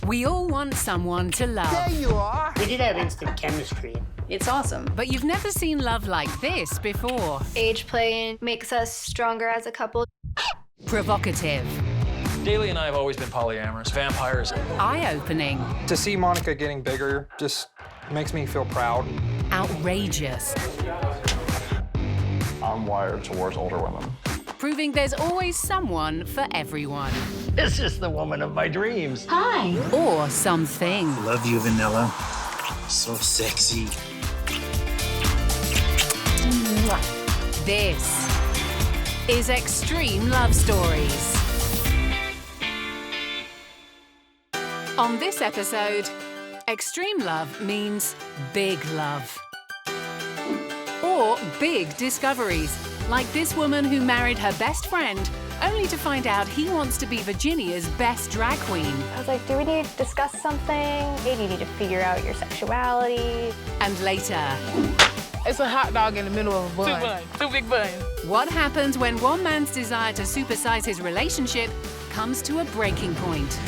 We all want someone to love. There you are. We did have instant chemistry. It's awesome. But you've never seen love like this before. Age playing makes us stronger as a couple. Provocative. Daly and I have always been polyamorous, vampires. Eye-opening. To see Monica getting bigger just makes me feel proud. Outrageous. I'm wired towards older women. Proving there's always someone for everyone. This is the woman of my dreams. Hi. Or something. Love you, Vanilla. So sexy. This is Extreme Love Stories. On this episode, extreme love means big love. Or big discoveries, like this woman who married her best friend only to find out he wants to be Virginia's best drag queen. I was like, do we need to discuss something? Maybe you need to figure out your sexuality. And later, it's a hot dog in the middle of a bun. Two big buns. what happens when one man's desire to supersize his relationship comes to a breaking point.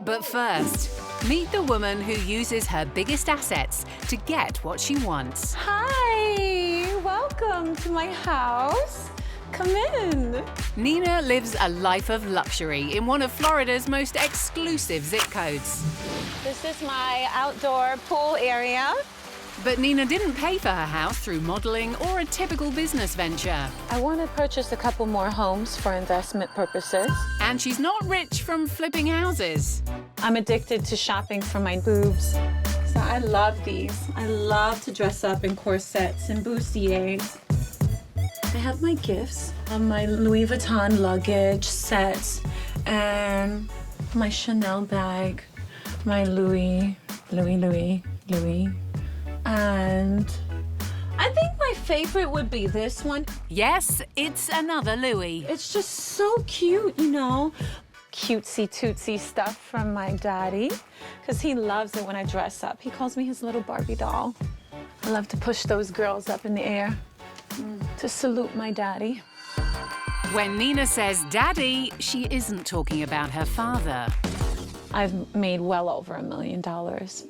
But first, meet the woman who uses her biggest assets to get what she wants. Hi, welcome to my house. Come in. Nina lives a life of luxury in one of Florida's most exclusive zip codes. This is my outdoor pool area. But Nina didn't pay for her house through modeling or a typical business venture. I want to purchase a couple more homes for investment purposes. And she's not rich from flipping houses. I'm addicted to shopping for my boobs. So I love these. I love to dress up in corsets and bustiers. I have my gifts, my Louis Vuitton luggage set, and my Chanel bag, my Louis. And I think my favorite would be this one. Yes, it's another Louis. It's just so cute, you know. Cutesy tootsy stuff from my daddy, because he loves it when I dress up. He calls me his little Barbie doll. I love to push those girls up in the air to salute my daddy. When Nina says daddy, she isn't talking about her father. I've made well over $1 million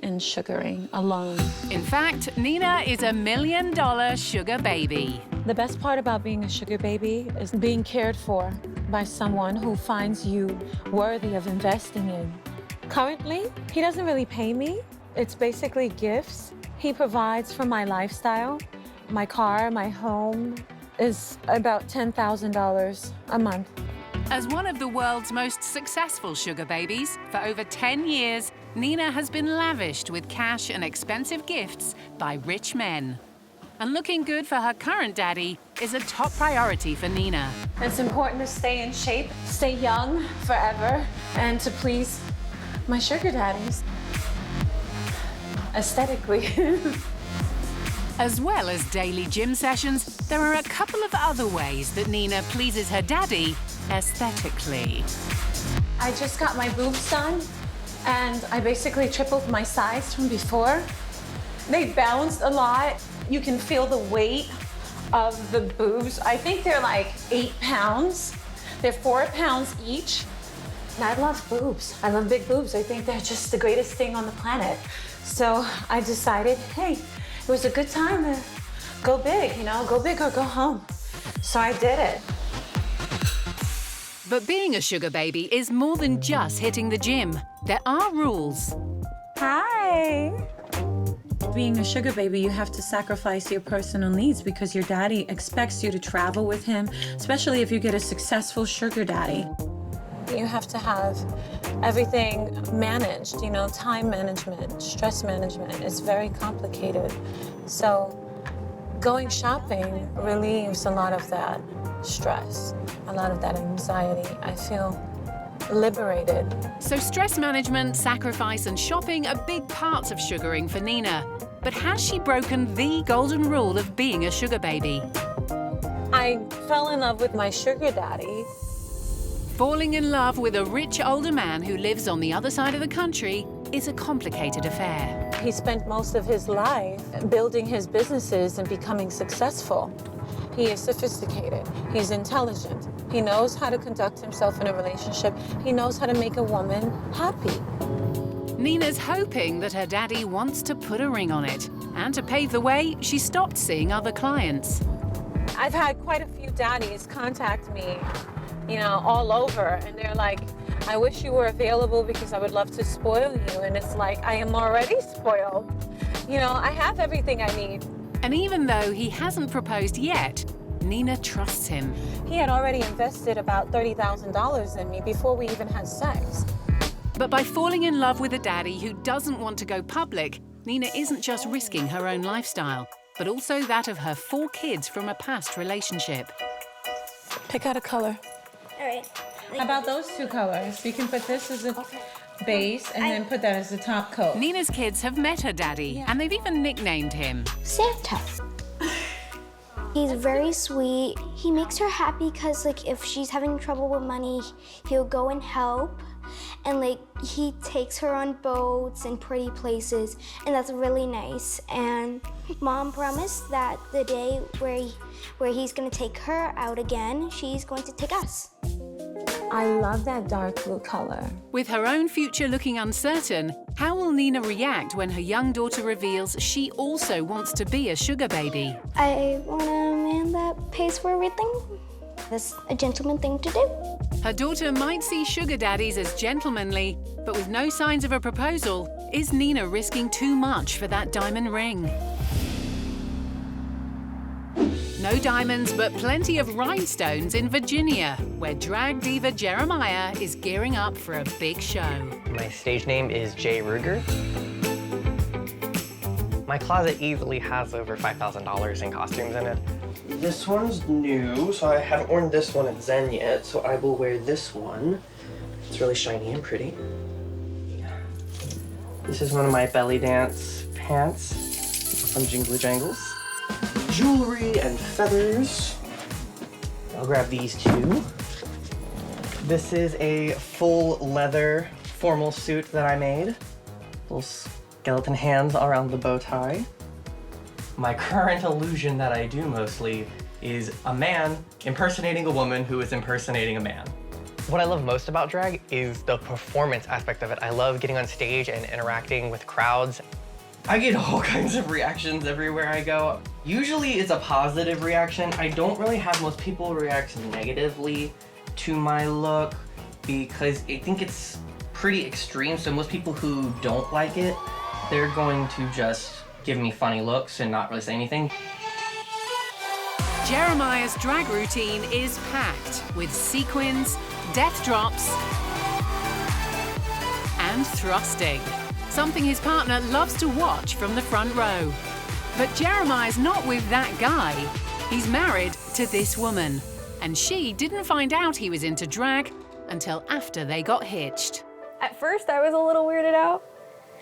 in sugaring alone. In fact, Nina is $1 million sugar baby. The best part about being a sugar baby is being cared for by someone who finds you worthy of investing in. Currently, he doesn't really pay me. It's basically gifts. He provides for my lifestyle. My car, my home is about $10,000 a month. As one of the world's most successful sugar babies, for over 10 years, Nina has been lavished with cash and expensive gifts by rich men. And looking good for her current daddy is a top priority for Nina. It's important to stay in shape, stay young forever, and to please my sugar daddies. Aesthetically. As well as daily gym sessions, there are a couple of other ways that Nina pleases her daddy aesthetically. I just got my boobs done, and I basically tripled my size from before. They bounced a lot. You can feel the weight of the boobs. I think they're like 8 pounds. They're 4 pounds each. And I love boobs. I love big boobs. I think they're just the greatest thing on the planet. So I decided, hey, it was a good time to go big, you know, go big or go home. So I did it. But being a sugar baby is more than just hitting the gym. There are rules. Hi. Being a sugar baby, you have to sacrifice your personal needs because your daddy expects you to travel with him, especially if you get a successful sugar daddy. You have to have everything managed, you know, time management, stress management. It's very complicated. So going shopping relieves a lot of that stress, a lot of that anxiety. I feel liberated. So stress management, sacrifice, and shopping are big parts of sugaring for Nina. But has she broken the golden rule of being a sugar baby? I fell in love with my sugar daddy. Falling in love with a rich older man who lives on the other side of the country is a complicated affair. He spent most of his life building his businesses and becoming successful. He is sophisticated, he's intelligent, He knows how to conduct himself in a relationship. He knows how to make a woman happy. Nina's hoping that her daddy wants to put a ring on it. And to pave the way, she stopped seeing other clients. I've had quite a few daddies contact me, you know, all over, and they're like, I wish you were available because I would love to spoil you. And it's like, I am already spoiled. You know, I have everything I need. And even though he hasn't proposed yet, Nina trusts him. He had already invested about $30,000 in me before we even had sex. But by falling in love with a daddy who doesn't want to go public, Nina isn't just risking her own lifestyle, but also that of her 4 kids from a past relationship. Pick out a color. All right. How about those 2 colors? You can put this as a base and then put that as the top coat. Nina's kids have met her daddy, and they've even nicknamed him Santa. He's very sweet. He makes her happy because, like, if she's having trouble with money, he'll go and help. And, like, he takes her on boats and pretty places, and that's really nice. And Mom promised that the day where he's gonna take her out again, she's going to take us. I love that dark blue color. With her own future looking uncertain, how will Nina react when her young daughter reveals she also wants to be a sugar baby? I want a man that pays for everything. That's a gentleman thing to do. Her daughter might see sugar daddies as gentlemanly, but with no signs of a proposal, is Nina risking too much for that diamond ring? No diamonds, but plenty of rhinestones in Virginia, where drag diva Jeremiah is gearing up for a big show. My stage name is Jay Ruger. My closet easily has over $5,000 in costumes in it. This one's new, so I haven't worn this one at Zen yet, so I will wear this one. It's really shiny and pretty. This is one of my belly dance pants from Jingle Jangles. Jewelry and feathers. I'll grab these 2. This is a full leather formal suit that I made. Little skeleton hands around the bow tie. My current illusion that I do mostly is a man impersonating a woman who is impersonating a man. What I love most about drag is the performance aspect of it. I love getting on stage and interacting with crowds. I get all kinds of reactions everywhere I go. Usually it's a positive reaction. I don't really have most people react negatively to my look because I think it's pretty extreme. So most people who don't like it, they're going to just give me funny looks and not really say anything. Jeremiah's drag routine is packed with sequins, death drops, and thrusting. Something his partner loves to watch from the front row. But Jeremiah's not with that guy. He's married to this woman. And she didn't find out he was into drag until after they got hitched. At first, I was a little weirded out.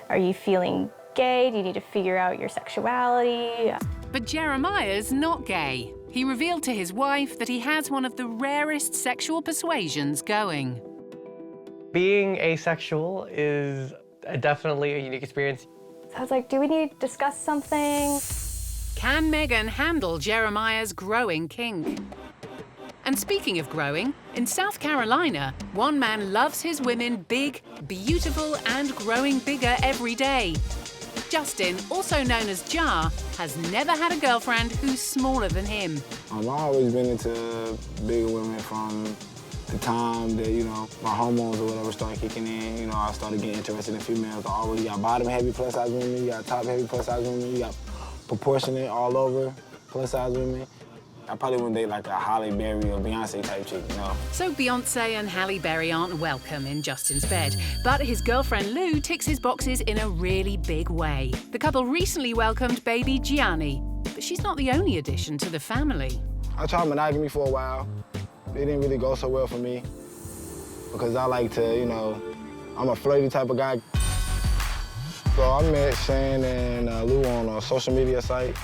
Are you feeling gay? Do you need to figure out your sexuality? But Jeremiah's not gay. He revealed to his wife that he has one of the rarest sexual persuasions going. Being asexual is definitely a unique experience. So I was like, do we need to discuss something? Can Megan handle Jeremiah's growing kink? And speaking of growing, in South Carolina, one man loves his women big, beautiful, and growing bigger every day. Justin, also known as Jar, has never had a girlfriend who's smaller than him. I've always been into bigger women from the time that, you know, my hormones or whatever started kicking in. You know, I started getting interested in females. I already got bottom heavy plus size women, you got top heavy plus size women, you got proportionate all over plus size women. I probably wouldn't date like a Halle Berry or Beyonce type chick, you know. So Beyonce and Halle Berry aren't welcome in Justin's bed, but his girlfriend Lou ticks his boxes in a really big way. The couple recently welcomed baby Gianni, but she's not the only addition to the family. I tried monogamy for a while. It didn't really go so well for me because I like to, you know, I'm a flirty type of guy. So I met Shane and Lou on a social media site.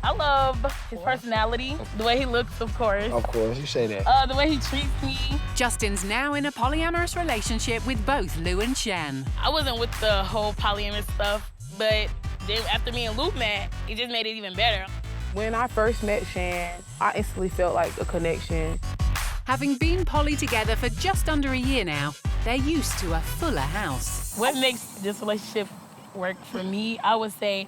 I love his personality, the way he looks, of course. Of course, you say that. The way he treats me. Justin's now in a polyamorous relationship with both Lou and Shan. I wasn't with the whole polyamorous stuff, but then after me and Lou met, it just made it even better. When I first met Shan, I instantly felt like a connection. Having been poly together for just under a year now, they're used to a fuller house. What makes this relationship work for me, I would say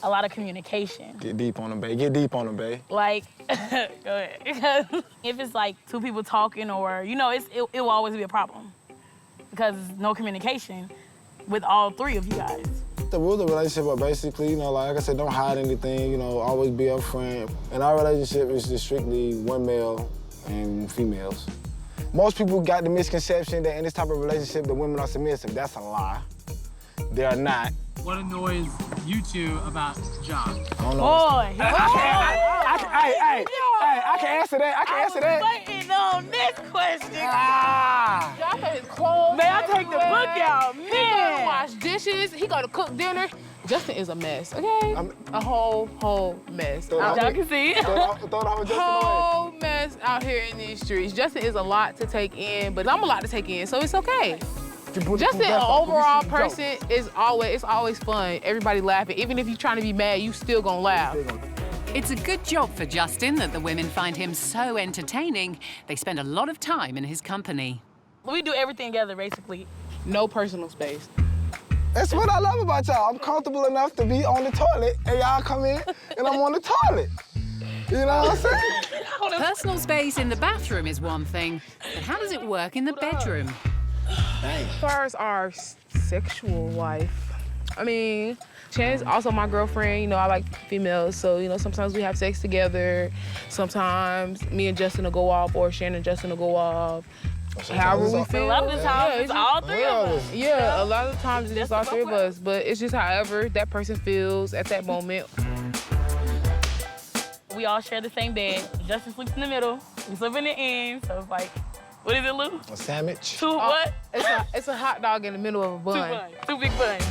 a lot of communication. Get deep on them, babe. Get deep on them, babe. Like, go ahead. Because if it's like two people talking or, you know, it will always be a problem. Because no communication with all three of you guys. The rules of the relationship are basically, you know, like I said, don't hide anything, you know, always be upfront. And our relationship is just strictly one male and females. Most people got the misconception that in this type of relationship, the women are submissive. That's a lie. They are not. What annoys you two about John? I don't know. Boy! I can answer that. I can answer that. I was waiting on this question. Y'all got his clothes. Man, I take the book out. He Man. gotta wash dishes. He gotta cook dinner. Justin is a mess, okay? A whole mess. Y'all can see. Throw it off with Justin Whole mess out here in these streets. Justin is a lot to take in, but I'm a lot to take in, so it's okay. Justin, an overall person, it's always fun. Everybody laughing. Even if you're trying to be mad, you still gonna laugh. It's a good job for Justin that the women find him so entertaining. They spend a lot of time in his company. We do everything together, basically. No personal space. That's what I love about y'all. I'm comfortable enough to be on the toilet, and y'all come in, and I'm on the toilet. You know what I'm saying? Personal space in the bathroom is one thing, but how does it work in the bedroom? As far as our sexual life, I mean, Shannon's also my girlfriend. You know, I like females, so, you know, sometimes we have sex together. Sometimes me and Justin will go off, or Shannon and Justin will go off. However we feel. A lot of the times, it's all three of us. Yeah, a lot of the times it's just all three of us, but it's just however that person feels at that moment. We all share the same bed. Justin sleeps in the middle. We sleep in the end, so it's like, what is it, Lou? A sandwich. What? It's a hot dog in the middle of a bun. Two big buns.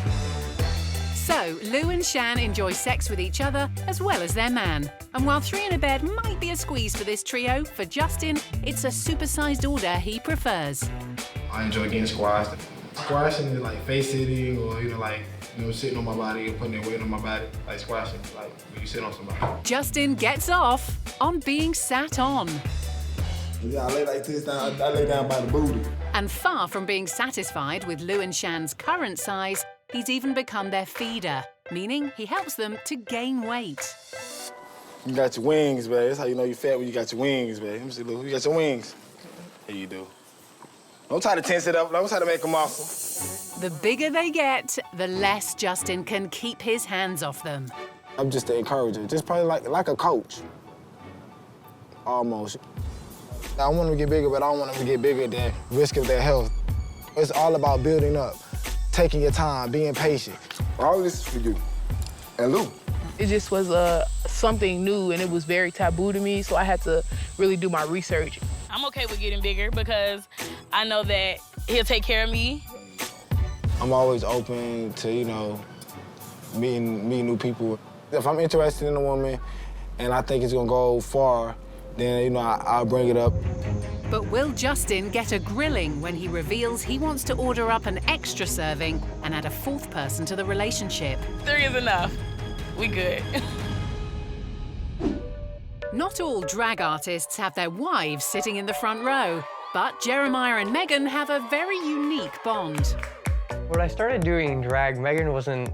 So, Lou and Shan enjoy sex with each other as well as their man. And while 3 in a bed might be a squeeze for this trio, for Justin, it's a supersized order he prefers. I enjoy getting squashed. Squashing is like face sitting or, you know, like, you know, sitting on my body and putting their weight on my body. Like squashing, like when you sit on somebody. Justin gets off on being sat on. Yeah, I lay like this, I lay down by the booty. And far from being satisfied with Lou and Shan's current size, he's even become their feeder, meaning he helps them to gain weight. You got your wings, babe. That's how you know you're fat when you got your wings, babe. Let me see, Lou, you got your wings. Here you do. Don't try to tense it up. Don't try to make them muscle. The bigger they get, the less Justin can keep his hands off them. I'm just an encourager, just probably like a coach, almost. I want them to get bigger, but I don't want them to get bigger at the risk of their health. It's all about building up, taking your time, being patient. All of this is for you and Lou. It just was something new, and it was very taboo to me, so I had to really do my research. I'm okay with getting bigger because I know that he'll take care of me. I'm always open to, you know, meeting new people. If I'm interested in a woman and I think it's gonna go far, then, you know, I'll bring it up. But will Justin get a grilling when he reveals he wants to order up an extra serving and add a 4th person to the relationship? 3 is enough. We good. Not all drag artists have their wives sitting in the front row, but Jeremiah and Megan have a very unique bond. When I started doing drag, Megan wasn't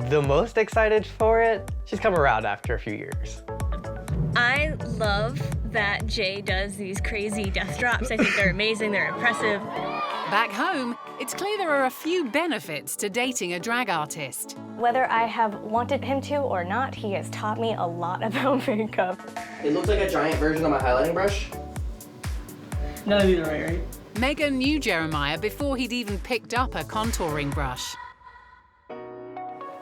the most excited for it. She's come around after a few years. I love that Jay does these crazy death drops. I think they're amazing, they're impressive. Back home, it's clear there are a few benefits to dating a drag artist. Whether I have wanted him to or not, he has taught me a lot about makeup. It looks like a giant version of my highlighting brush. None of these are right? Megan knew Jeremiah before he'd even picked up a contouring brush.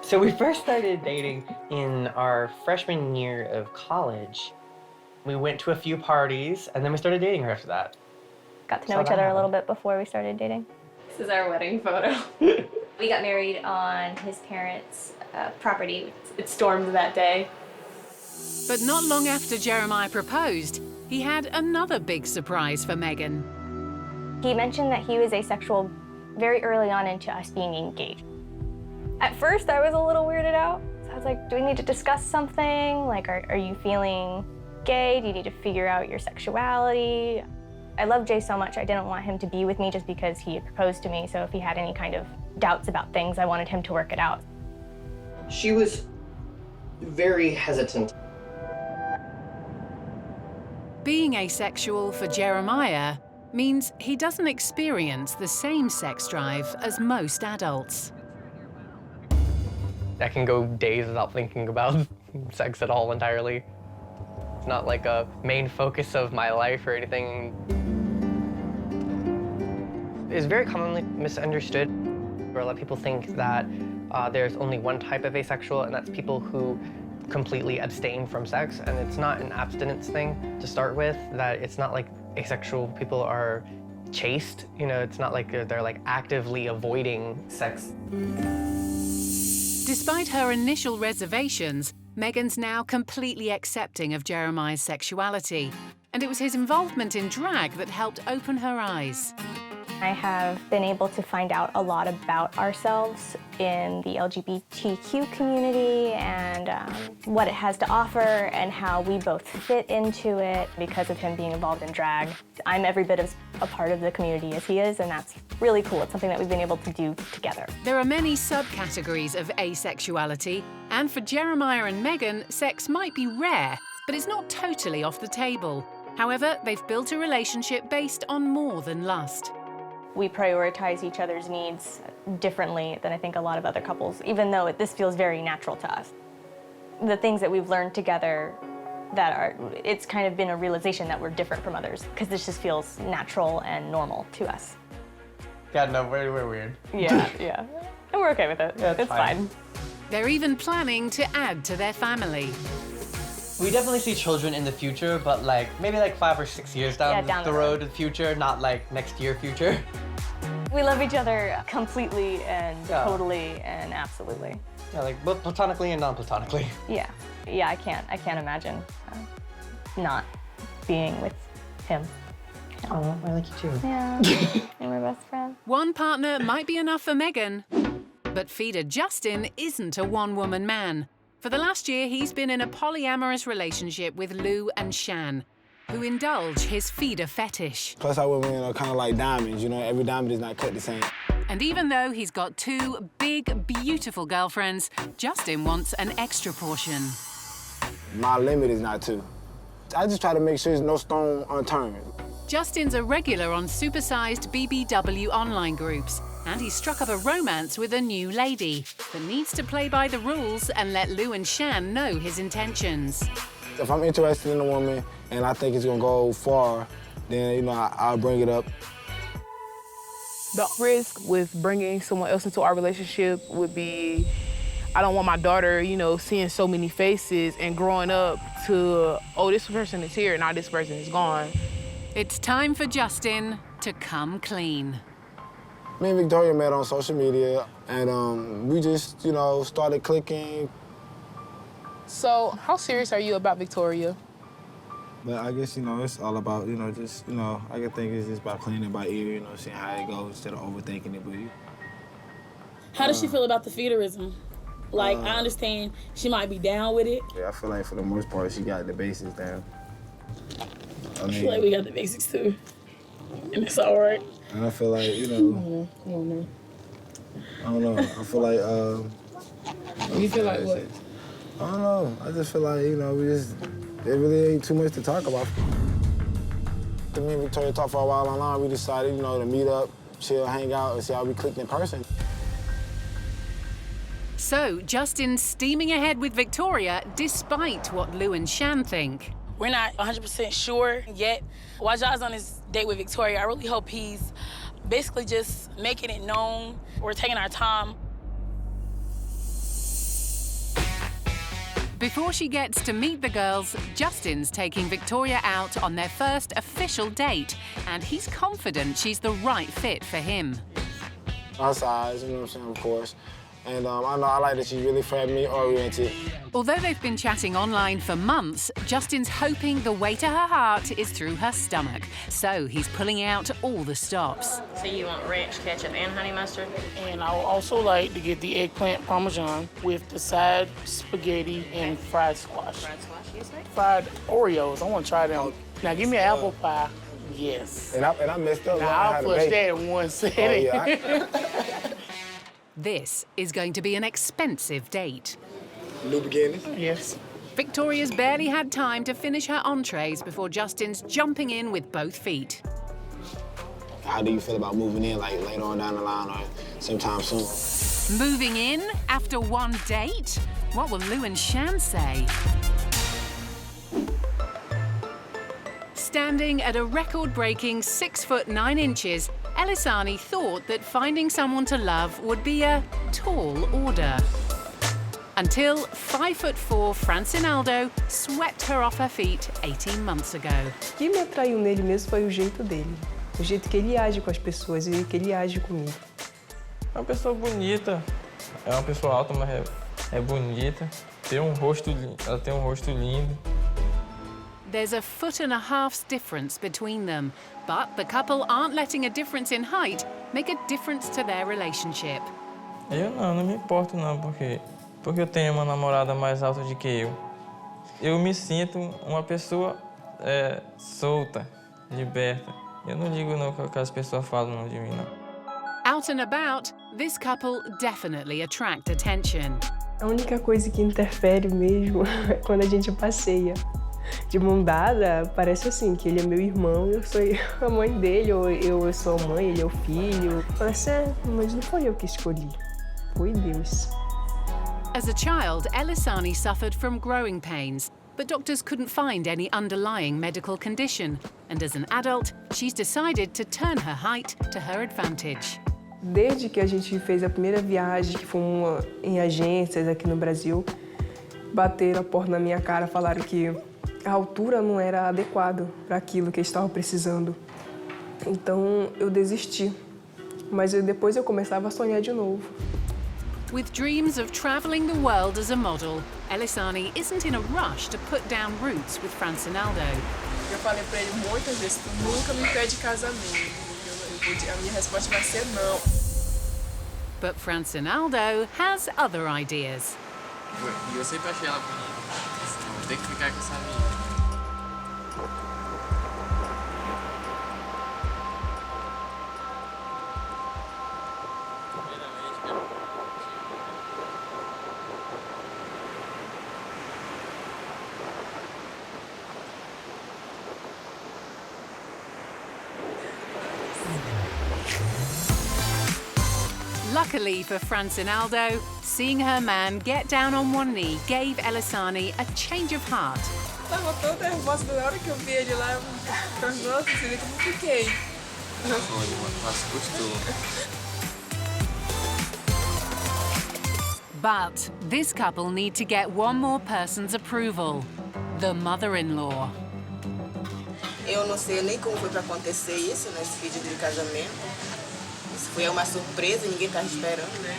So we first started dating in our freshman year of college. We went to a few parties, and then we started dating her after that. Got to know each other a little bit before we started dating. This is our wedding photo. We got married on his parents' property. It stormed that day. But not long after Jeremiah proposed, he had another big surprise for Megan. He mentioned that he was asexual very early on into us being engaged. At first, I was a little weirded out. So I was like, do we need to discuss something? Like, are you feeling gay? Do you need to figure out your sexuality? I love Jay so much, I didn't want him to be with me just because he had proposed to me, so if he had any kind of doubts about things, I wanted him to work it out. She was very hesitant. Being asexual for Jeremiah means he doesn't experience the same sex drive as most adults. I can go days without thinking about sex at all entirely. It's not like a main focus of my life or anything. It's very commonly misunderstood, where a lot of people think that there's only one type of asexual, and that's people who completely abstain from sex, and it's not an abstinence thing to start with, that it's not like asexual people are chaste, you know, it's not like they're like actively avoiding sex. Despite her initial reservations, Megan's now completely accepting of Jeremiah's sexuality, and it was his involvement in drag that helped open her eyes. I have been able to find out a lot about ourselves in the LGBTQ community and what it has to offer and how we both fit into it because of him being involved in drag. I'm every bit as a part of the community as he is, and that's really cool. It's something that we've been able to do together. There are many subcategories of asexuality, and for Jeremiah and Megan, sex might be rare, but it's not totally off the table. However, they've built a relationship based on more than lust. We prioritize each other's needs differently than I think a lot of other couples, even though this feels very natural to us. The things that we've learned together it's kind of been a realization that we're different from others, because this just feels natural and normal to us. Yeah, no, we're weird. Yeah, yeah. And we're okay with it. Yeah, it's fine. They're even planning to add to their family. We definitely see children in the future, but like maybe like 5 or 6 years down the road in the future, not like next year future. We love each other completely and totally and absolutely. Yeah, like both platonically and non-platonically. Yeah, yeah. I can't imagine not being with him. Oh, I like you too. Yeah, you're my best friend. One partner might be enough for Megan, but feeder Justin isn't a one-woman man. For the last year, he's been in a polyamorous relationship with Lou and Shan, who indulge his feeder fetish. Plus, our women are kind of like diamonds, you know, every diamond is not cut the same. And even though he's got 2 big, beautiful girlfriends, Justin wants an extra portion. My limit is not 2. I just try to make sure there's no stone unturned. Justin's a regular on supersized BBW online groups, and he struck up a romance with a new lady, but needs to play by the rules and let Lou and Shan know his intentions. If I'm interested in a woman and I think it's gonna go far, then, you know, I'll bring it up. The risk with bringing someone else into our relationship would be, I don't want my daughter, you know, seeing so many faces and growing up to, oh, this person is here, now this person is gone. It's time for Justin to come clean. Me and Victoria met on social media, and we just, you know, started clicking. So, how serious are you about Victoria? But I guess, you know, it's all about, you know, just, you know, I can think it's just about playing it by ear, you know, seeing how it goes instead of overthinking it, but you. How does she feel about the feederism? Like, I understand she might be down with it. Yeah, I feel like for the most part, she got the basics down. I feel like we got the basics too, and it's all right. And I feel like, you know, Come on, man. I don't know, I feel like, You feel like what? I don't know, I just feel like, you know, there really ain't too much to talk about. Me and Victoria talked for a while online, we decided, you know, to meet up, chill, hang out, and see how we clicked in person. So, Justin's steaming ahead with Victoria despite what Lou and Shan think. We're not 100% sure yet. While Jai's on his date with Victoria, I really hope he's basically just making it known. We're taking our time. Before she gets to meet the girls, Justin's taking Victoria out on their first official date, and he's confident she's the right fit for him. Our size, you know what I'm saying, of course. And I know I like that she's really family-oriented. Although they've been chatting online for months, Justin's hoping the way to her heart is through her stomach. So he's pulling out all the stops. So you want ranch, ketchup, and honey mustard? And I would also like to get the eggplant parmesan with the side spaghetti and fried squash. Fried squash, you say? Fried Oreos, I want to try them. Now give me an apple pie. Yes. And I messed up. Now, I'll flush that in one setting. Oh, yeah. This is going to be an expensive date. New beginnings? Yes. Victoria's barely had time to finish her entrees before Justin's jumping in with both feet. How do you feel about moving in, like later on down the line or sometime soon? Moving in after one date? What will Lou and Shan say? Standing at a record-breaking 6'9", Elisani thought that finding someone to love would be a tall order. Until 5'4" Franzinaldo swept her off her feet 18 months ago. O que me atraiu nele mesmo foi o jeito dele. O jeito que ele age com as pessoas e que ele age comigo. É uma pessoa bonita, é uma pessoa alta, mas é bonita. Ela tem um rosto lindo. There's a 1.5 foot difference between them, but the couple aren't letting a difference in height make a difference to their relationship. Eu não me importo não, porque eu tenho uma namorada mais alta do que eu. Eu me sinto uma pessoa solta, liberta. Eu não ligo não o que as pessoas falam de mim, não. Out and about, this couple definitely attract attention. A única coisa que interfere mesmo é quando a gente passeia. De mão dada, parece assim, que ele é meu irmão, eu sou a mãe dele, ou eu sou a mãe, ele é o filho. Parece, mas não foi eu que escolhi, foi Deus. As a child, Elisani suffered from growing pains, but doctors couldn't find any underlying medical condition. And as an adult, she's decided to turn her height to her advantage. Desde que a gente fez a primeira viagem, que foi em agências aqui no Brasil, bateram a porta na minha cara, falaram que a altura não era adequada para aquilo que eu estava precisando. Então eu desisti, mas depois eu começava a sonhar de novo. With dreams of traveling the world as a model, Elisani isn't in a rush to put down roots with Franzinaldo. Eu falei para ele muitas vezes, tu nunca me pede casamento. A minha resposta vai ser não. But Franzinaldo has other ideas. E eu sempre achei ela bonita. Vou ter que ficar com essa menina. Luckily for Franzinaldo, seeing her man get down on one knee gave Elisani a change of heart. Tava toda nervosa na hora que eu vi ele lá, nossa, você vê como fiquei. But this couple need to get one more person's approval, the mother-in-law. Eu não sei nem como foi para acontecer isso, nesse pedido de casamento. Isso foi uma surpresa, ninguém estava esperando, né?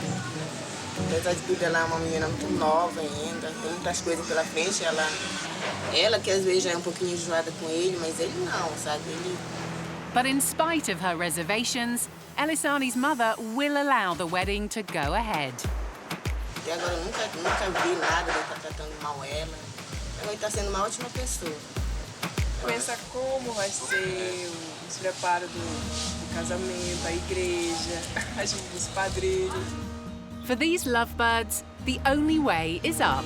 Apesar de tudo, ela é uma menina muito nova ainda, tem muitas coisas pela frente. Ela que às vezes já é um pouquinho enjoada com ele, mas ele não, sabe? But in spite of her reservations, Elisani's mother will allow the wedding to go ahead. Até agora eu nunca vi nada de estar tratando mal ela. Ela está sendo uma ótima pessoa. Pensa como vai ser o preparo do casamento, a igreja, os padrinhos. For these lovebirds, the only way is up.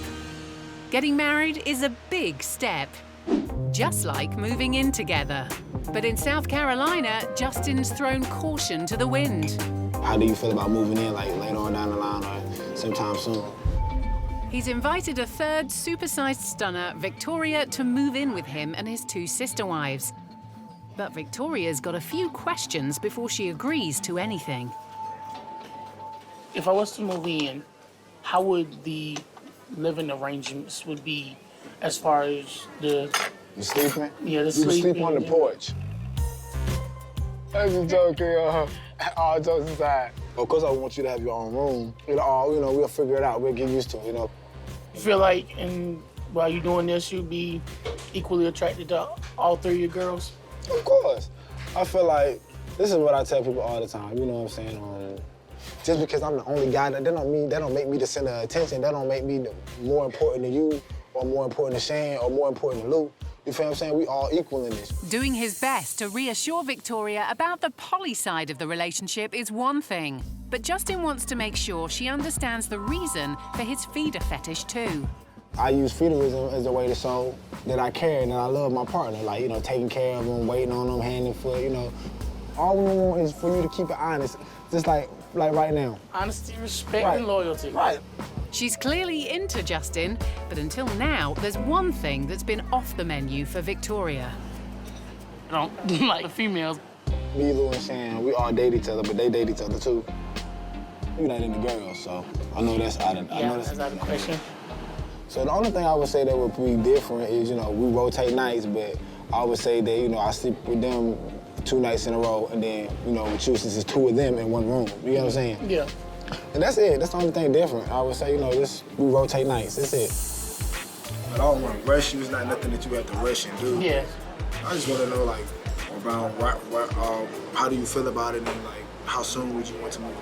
Getting married is a big step, just like moving in together. But in South Carolina, Justin's thrown caution to the wind. How do you feel about moving in, like later on down the line or sometime soon? He's invited a third supersized stunner, Victoria, to move in with him and his two sister wives. But Victoria's got a few questions before she agrees to anything. If I was to move in, how would the living arrangements would be as far as the sleeping? Yeah, the you sleeping. You sleep on the porch. That's a joke, all jokes aside. Of course, I want you to have your own room. We'll figure it out. We'll get used to it, You feel like, while you're doing this, you'll be equally attracted to all three of your girls? Of course. I feel like, this is what I tell people all the time, you know what I'm saying? Just because I'm the only guy, that don't make me the center of attention. That don't make me more important than you, or more important than Shane, or more important than Lou. You feel what I'm saying? We all equal in this. Doing his best to reassure Victoria about the poly side of the relationship is one thing, but Justin wants to make sure she understands the reason for his feeder fetish too. I use feederism as a way to show that I care and that I love my partner. Like, you know, taking care of them, waiting on them, hand and foot, you know. All we want is for you to keep it honest, just like right now. Honesty, respect, and loyalty. Right. She's clearly into Justin, but until now, there's one thing that's been off the menu for Victoria. I don't like the females. Me, Lou, and Shan, we all date each other, but they date each other too. We're not into girls, so I know that's out of that's out of question. So the only thing I would say that would be different is, you know, we rotate nights, but I would say that, you know, I sleep with them 2 nights in a row, and then, you know, with you, since it's 2 of them in one room. You know what I'm saying? Yeah. And that's it. That's the only thing different. I would say, you know, we rotate nights. That's it. I don't want to rush you. It's not nothing that you have to rush and do. Yeah. I just want to know, like, about how do you feel about it, and like, how soon would you want to move in?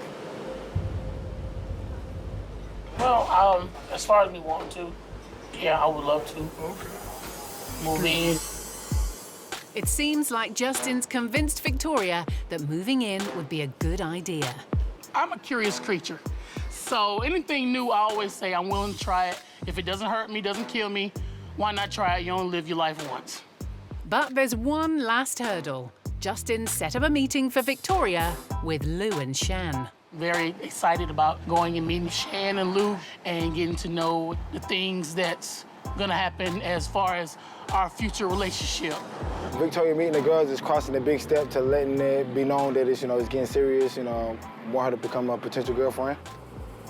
Well, as far as me wanting to, yeah, I would love to. Move in. It seems like Justin's convinced Victoria that moving in would be a good idea. I'm a curious creature. So anything new, I always say I'm willing to try it. If it doesn't hurt me, doesn't kill me, why not try it? You only live your life once. But there's one last hurdle. Justin set up a meeting for Victoria with Lou and Shan. Very excited about going and meeting Shan and Lou and getting to know the things that's gonna happen as far as our future relationship. Victoria meeting the girls is crossing a big step to letting it be known that it's, you know, it's getting serious, you know, want her to become a potential girlfriend.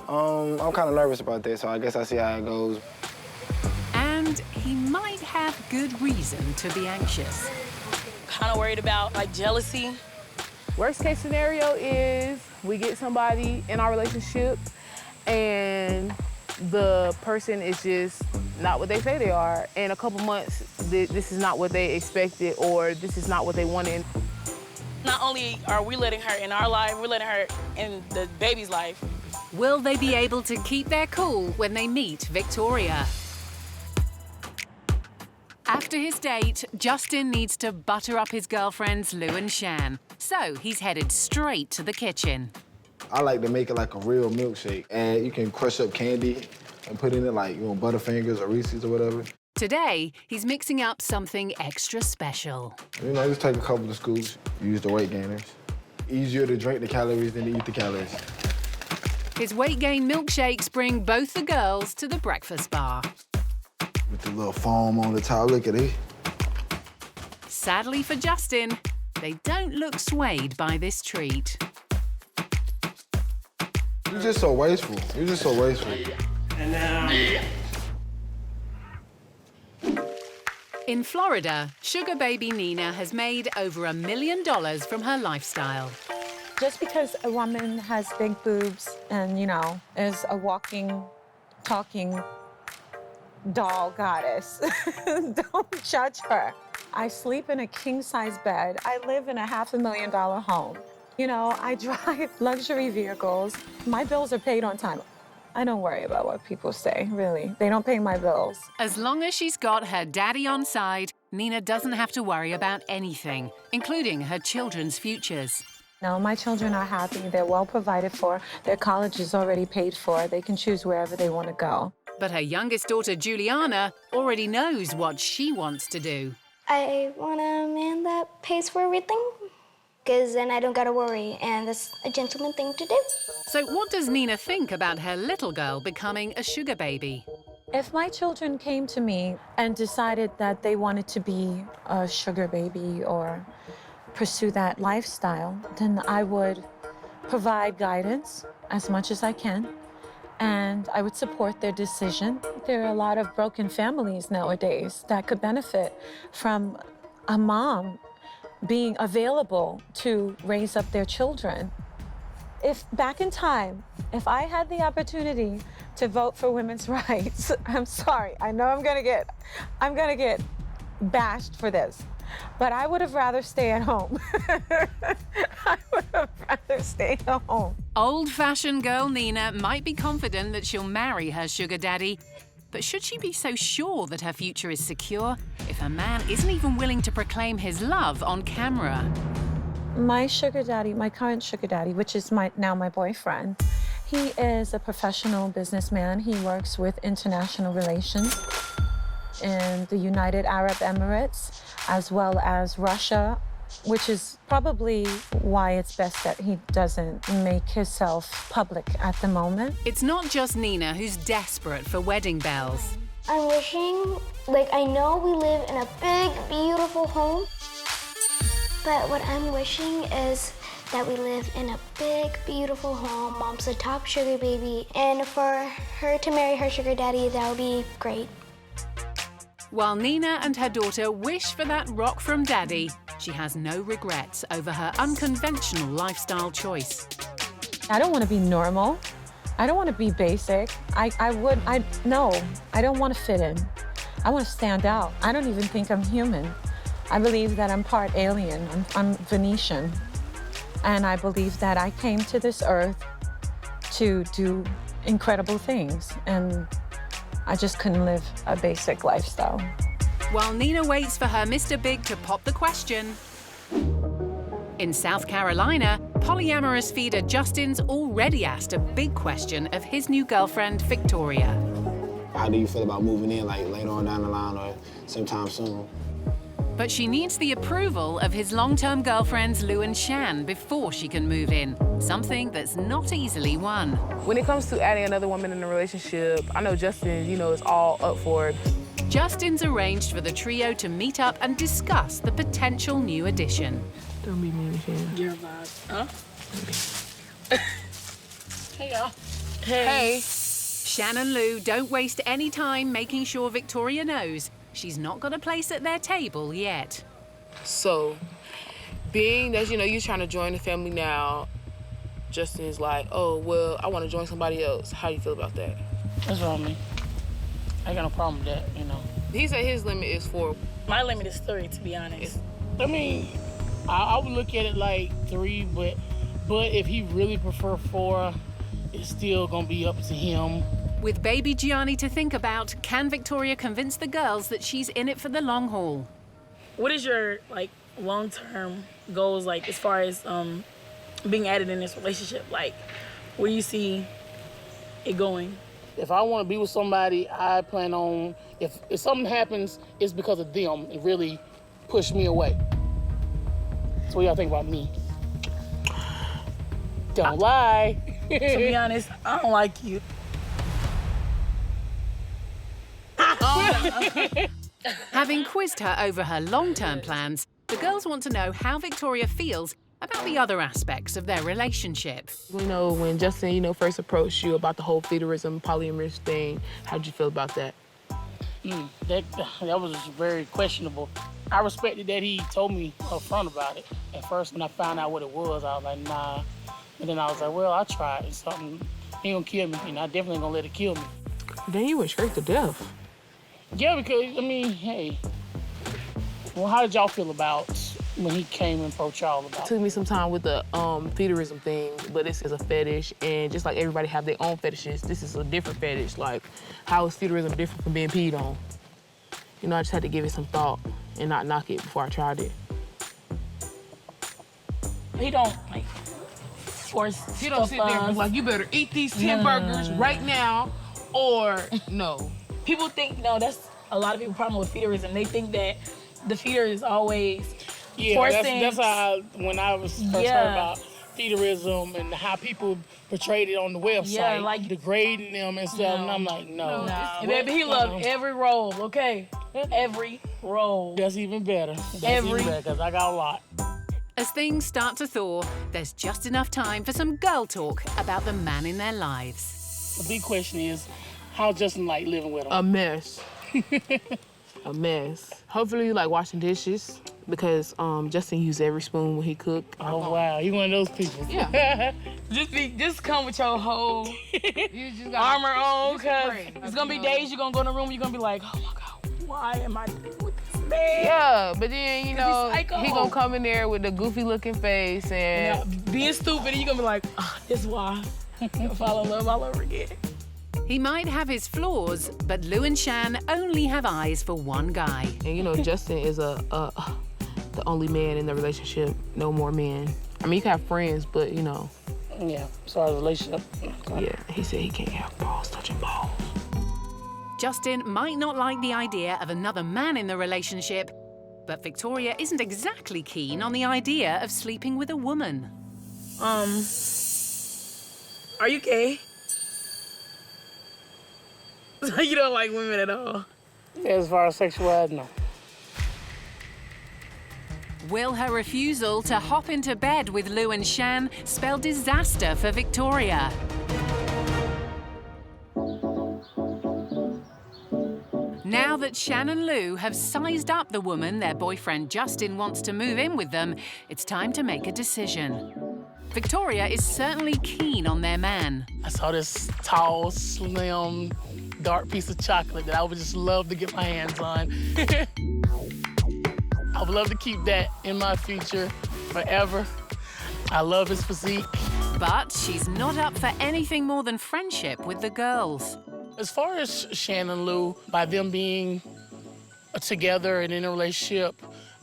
I'm kind of nervous about that, so I guess I see how it goes. And he might have good reason to be anxious. Kind of worried about, like, jealousy. Worst case scenario is we get somebody in our relationship and the person is just not what they say they are. In a couple months, this is not what they expected, or this is not what they wanted. Not only are we letting her in our life, we're letting her in the baby's life. Will they be able to keep their cool when they meet Victoria? After his date, Justin needs to butter up his girlfriends Lou and Shan. So he's headed straight to the kitchen. I like to make it like a real milkshake. And you can crush up candy and put in it like, you know, Butterfingers or Reese's or whatever. Today, he's mixing up something extra special. You know, just take a couple of scoops, use the weight gainers. Easier to drink the calories than to eat the calories. His weight gain milkshakes bring both the girls to the breakfast bar. With the little foam on the top, look at it. Sadly for Justin, they don't look swayed by this treat. You're just so wasteful. You're just so wasteful. And now... In Florida, sugar baby Nina has made over $1 million from her lifestyle. Just because a woman has big boobs and, you know, is a walking, talking doll goddess, don't judge her. I sleep in a king-size bed. I live in a $500,000 home. You know, I drive luxury vehicles. My bills are paid on time. I don't worry about what people say, really. They don't pay my bills. As long as she's got her daddy on side, Nina doesn't have to worry about anything, including her children's futures. No, my children are happy. They're well provided for. Their college is already paid for. They can choose wherever they want to go. But her youngest daughter, Juliana, already knows what she wants to do. I want a man that pays for everything, because then I don't gotta worry, and that's a gentleman thing to do. So what does Nina think about her little girl becoming a sugar baby? If my children came to me and decided that they wanted to be a sugar baby or pursue that lifestyle, then I would provide guidance as much as I can, and I would support their decision. There are a lot of broken families nowadays that could benefit from a mom being available to raise up their children. If back in time, if I had the opportunity to vote for women's rights, I'm sorry, I know I'm gonna get bashed for this, but I would have rather stay at home. I would have rather stay at home. Old-fashioned girl Nina might be confident that she'll marry her sugar daddy, But should she be so sure that her future is secure if her man isn't even willing to proclaim his love on camera? My sugar daddy, my current sugar daddy, which is now my boyfriend, he is a professional businessman. He works with international relations in the United Arab Emirates, as well as Russia, which is probably why it's best that he doesn't make himself public at the moment. It's not just Nina who's desperate for wedding bells. I'm wishing, I know we live in a big, beautiful home, but what I'm wishing is that we live in a big, beautiful home. Mom's a top sugar baby, and for her to marry her sugar daddy, that would be great. While Nina and her daughter wish for that rock from daddy, she has no regrets over her unconventional lifestyle choice. I don't want to be normal. I don't want to be basic. No, I don't want to fit in. I want to stand out. I don't even think I'm human. I believe that I'm part alien. I'm Venetian. And I believe that I came to this earth to do incredible things. And I just couldn't live a basic lifestyle. While Nina waits for her Mr. Big to pop the question, in South Carolina, polyamorous feeder Justin's already asked a big question of his new girlfriend, Victoria. How do you feel about moving in, later on down the line or sometime soon? But she needs the approval of his long-term girlfriends, Lou and Shan, before she can move in, something that's not easily won. When it comes to adding another woman in a relationship, I know Justin, is all up for it. Justin's arranged for the trio to meet up and discuss the potential new addition. Don't be mean, Shan. Your vibe. Huh? Hey, y'all. Hey. Shan and Lou don't waste any time making sure Victoria knows she's not got a place at their table yet. So, being that, you're trying to join the family now, Justin is like, oh, well, I want to join somebody else. How do you feel about that? That's wrong with me. I got no problem with that, He said his limit is 4. My limit is 3, to be honest. I mean, I would look at it like 3, but if he really prefer 4, it's still gonna be up to him. With baby Gianni to think about, can Victoria convince the girls that she's in it for the long haul? What is your long-term goals as far as being added in this relationship? Where do you see it going? If I want to be with somebody, I plan on, if something happens, it's because of them. It really pushed me away. So what y'all think about me? Don't lie. To be honest, I don't like you. Having quizzed her over her long-term plans, the girls want to know how Victoria feels about the other aspects of their relationship. When Justin, first approached you about the whole feederism, polyamorous thing, how'd you feel about that? That was very questionable. I respected that he told me up front about it. At first, when I found out what it was, I was like, nah. And then I was like, well, I'll try it. It's something, he gonna kill me, and I definitely ain't gonna let it kill me. Then you went straight to death. Yeah, because, hey. Well, how did y'all feel about when he came and approached y'all about it? It took me some time with the feederism thing, but this is a fetish, and just like everybody have their own fetishes, this is a different fetish. How is feederism different from being peed on? I just had to give it some thought and not knock it before I tried it. He don't, force He don't sit there and be you better eat these 10 burgers right now, or no. People think, that's a lot of people's problem with feederism. They think that the feeder is always forcing. That's how when I was first heard about feederism and how people portrayed it on the website, degrading them and stuff, and I'm like, no. Baby, he loved every role, okay? Every role. That's even better. Because I got a lot. As things start to thaw, there's just enough time for some girl talk about the man in their lives. The big question is, how Justin living with him? A mess. A mess. Hopefully you like washing dishes because Justin used every spoon when he cooked. Oh wow, you one of those people. Yeah. just come with your whole armor on, cause it's gonna be days you're gonna go in the room, you're gonna be like, oh my God, why am I dealing with this man? Yeah, but then he gonna come in there with the goofy looking face and being stupid, and you're gonna be like, this is why. Fall in love all over again. He might have his flaws, but Lou and Shan only have eyes for one guy. And you know, Justin is the only man in the relationship, no more men. I mean, you can have friends, but you know. Yeah, as far as relationship. Yeah, he said he can't have balls touching balls. Justin might not like the idea of another man in the relationship, but Victoria isn't exactly keen on the idea of sleeping with a woman. Are you gay? So you don't like women at all? As far as sexuality, no. Will her refusal to hop into bed with Lou and Shan spell disaster for Victoria? Now that Shan and Lou have sized up the woman their boyfriend Justin wants to move in with them, it's time to make a decision. Victoria is certainly keen on their man. I saw this tall, slim, dark piece of chocolate that I would just love to get my hands on. I would love to keep that in my future forever. I love his physique. But she's not up for anything more than friendship with the girls. As far as Shan and Lou, by them being together and in a relationship,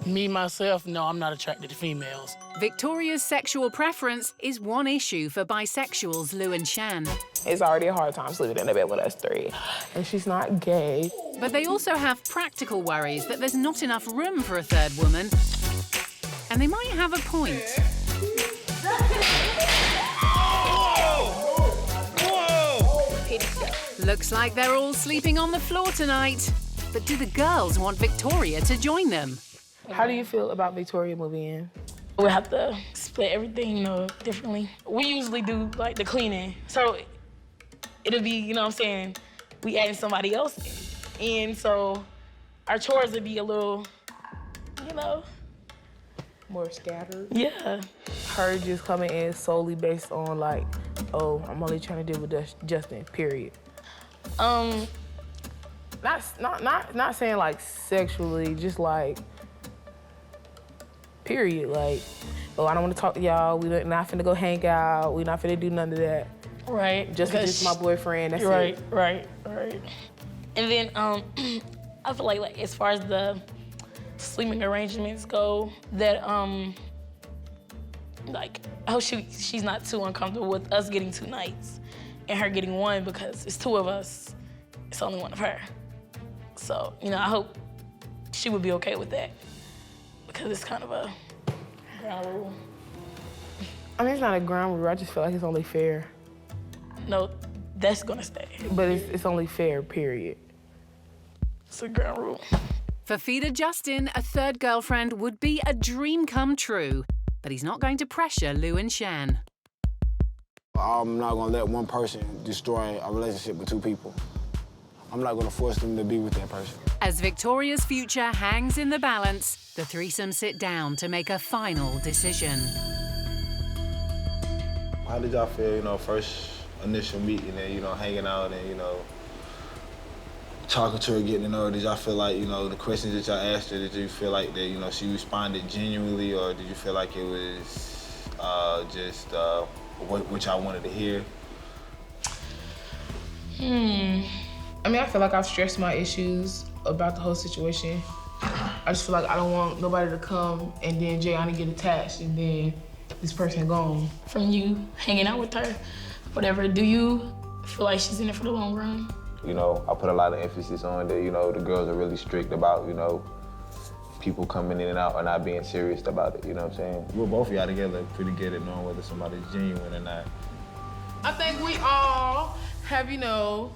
me, myself, no, I'm not attracted to females. Victoria's sexual preference is one issue for bisexuals Lou and Shan. It's already a hard time sleeping in a bed with us three. And she's not gay. But they also have practical worries that there's not enough room for a third woman. And they might have a point. Looks like they're all sleeping on the floor tonight. But do the girls want Victoria to join them? How do you feel about Victoria moving in? We have to split everything, you know, differently. We usually do, like, the cleaning. So it'll be, you know what I'm saying, we adding somebody else in. So our chores would be a little, you know. More scattered? Yeah. Her just coming in solely based on, like, oh, I'm only trying to deal with Justin, period. Not saying, like, sexually, just, like, period. Like, oh, I don't want to talk to y'all. We're not finna go hang out. We're not finna do none of that. Right. Just because it's my boyfriend, that's it. Right. And then I feel like as far as the sleeping arrangements go, that like, I hope she's not too uncomfortable with us getting 2 nights and her getting 1, because it's 2 of us. It's only 1 of her. So, you know, I hope she would be okay with that, because it's kind of a ground rule. I mean, it's not a ground rule. I just feel like it's only fair. No, that's gonna stay. But it's only fair, period. It's a ground rule. For Feeder Justin, a third girlfriend would be a dream come true. But he's not going to pressure Lou and Shan. I'm not gonna let one person destroy a relationship with 2 people. I'm not gonna force them to be with that person. As Victoria's future hangs in the balance, the threesome sit down to make a final decision. How did y'all feel, you know, first initial meeting and, you know, hanging out and, you know, talking to her, getting to know her? Did y'all feel like, you know, the questions that y'all asked her, did you feel like that, you know, she responded genuinely, or did you feel like it was just what y'all wanted to hear? I mean, I feel like I've stressed my issues about the whole situation. I just feel like I don't want nobody to come and then Jayani get attached and then this person gone. From you hanging out with her, whatever, do you feel like she's in it for the long run? You know, I put a lot of emphasis on that, you know, the girls are really strict about, you know, people coming in and out or not being serious about it, you know what I'm saying? We're both of y'all together pretty good at knowing whether somebody's genuine or not. I think we all have, you know,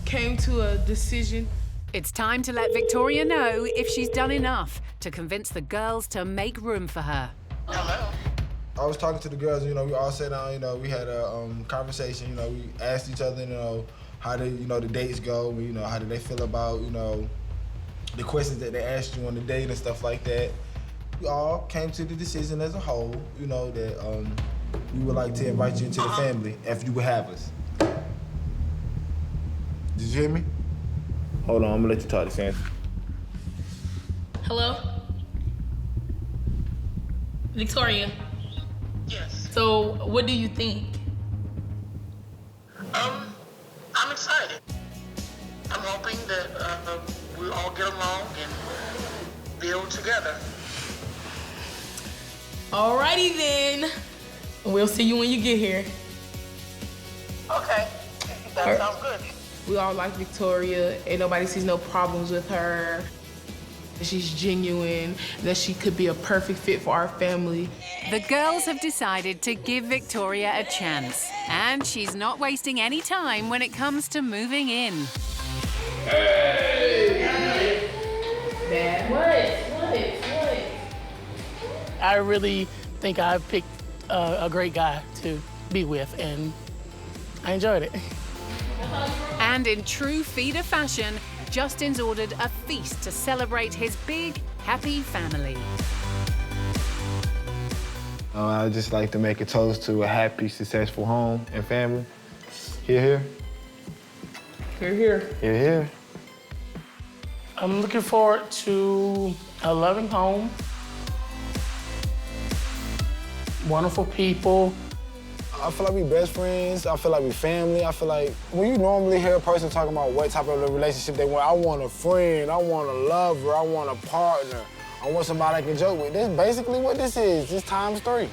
came to a decision. It's time to let Victoria know if she's done enough to convince the girls to make room for her. I was talking to the girls, you know, we all sat down, you know, we had a conversation, you know, we asked each other, you know, how did, you know, the dates go, you know, how did they feel about, you know, the questions that they asked you on the date and stuff like that. We all came to the decision as a whole, you know, that we would like to invite you into the family if you would have us. Did you hear me? Hold on, I'm gonna let you talk to Sam. Hello? Victoria? Yes. So, what do you think? I'm excited. I'm hoping that we all get along and build together. Alrighty then. We'll see you when you get here. Okay, that sounds good. We all like Victoria. Ain't nobody sees no problems with her. She's genuine, that she could be a perfect fit for our family. The girls have decided to give Victoria a chance, and she's not wasting any time when it comes to moving in. Hey! What? I really think I picked a great guy to be with, and I enjoyed it. And in true feeder fashion, Justin's ordered a feast to celebrate his big, happy family. I just like to make a toast to a happy, successful home and family. Hear, hear. Here. Hear, hear. I'm looking forward to a loving home, wonderful people. I feel like we best friends. I feel like we family. I feel like when you normally hear a person talking about what type of relationship they want, I want a friend, I want a lover, I want a partner, I want somebody I can joke with. That's basically what this is. This times 3.